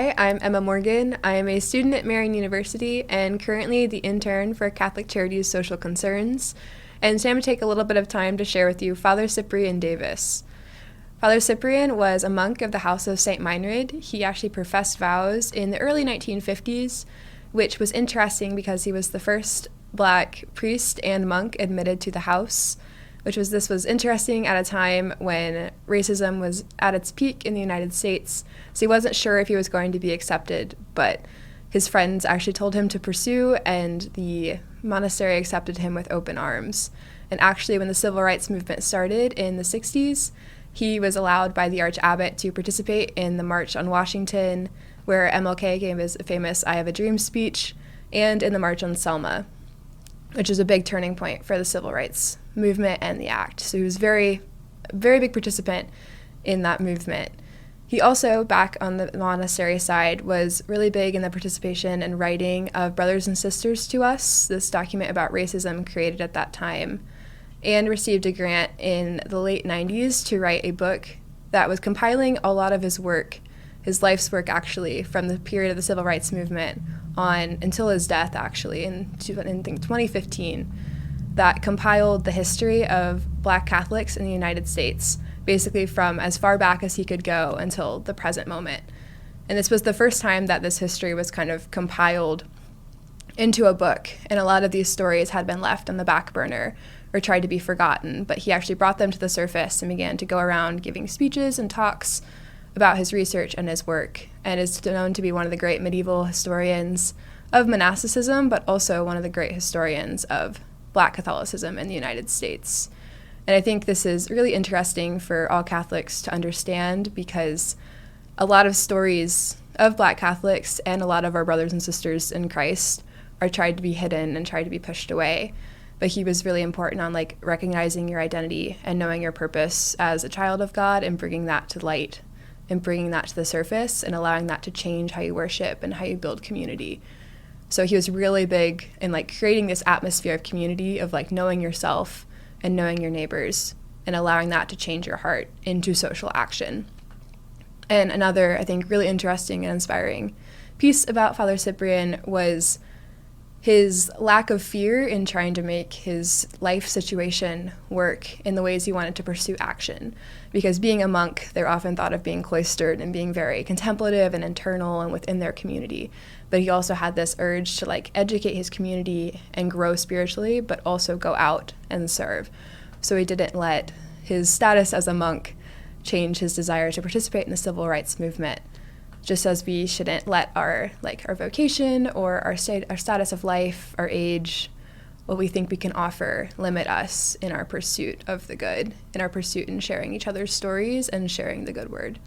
Hi, I'm Emma Morgan. I am a student at Marian University and currently the intern for Catholic Charities Social Concerns. And today I'm going to take a little bit of time to share with you Father Cyprian Davis. Father Cyprian was a monk of the House of St. Meinrad. He actually professed vows in the early 1950s, which was interesting because he was the first Black priest and monk admitted to the house. This was interesting at a time when racism was at its peak in the United States. So he wasn't sure if he was going to be accepted, but his friends actually told him to pursue, and the monastery accepted him with open arms. And actually, when the civil rights movement started in the 60s, he was allowed by the archabbot to participate in the March on Washington, where MLK gave his famous I Have a Dream speech, and in the March on Selma, which is a big turning point for the civil rights movement and the act. So he was very big participant in that movement. He also, back on the monastery side, was really big in the participation and writing of Brothers and Sisters to Us, this document about racism created at that time, and received a grant in the late 90s to write a book that was compiling a lot of his work, his life's work actually, from the period of the civil rights movement on until his death actually in 2015, that compiled the history of Black Catholics in the United States, basically from as far back as he could go until the present moment. And this was the first time that this history was kind of compiled into a book, and a lot of these stories had been left on the back burner or tried to be forgotten, but he actually brought them to the surface and began to go around giving speeches and talks about his research and his work, and is known to be one of the great medieval historians of monasticism, but also one of the great historians of Black Catholicism in the United States. And I think this is really interesting for all Catholics to understand, because a lot of stories of Black Catholics and a lot of our brothers and sisters in Christ are tried to be hidden and tried to be pushed away. But he was really important on recognizing your identity and knowing your purpose as a child of God and bringing that to light and bringing that to the surface and allowing that to change how you worship and how you build community. So he was really big in creating this atmosphere of community, of knowing yourself and knowing your neighbors and allowing that to change your heart into social action. And another, I think, really interesting and inspiring piece about Father Cyprian was his lack of fear in trying to make his life situation work in the ways he wanted to pursue action. Because being a monk, they're often thought of being cloistered and being very contemplative and internal and within their community. But he also had this urge to educate his community and grow spiritually, but also go out and serve. So he didn't let his status as a monk change his desire to participate in the civil rights movement. Just as we shouldn't let our vocation or our status of life, our age, what we think we can offer, limit us in our pursuit of the good, in our pursuit in sharing each other's stories and sharing the good word.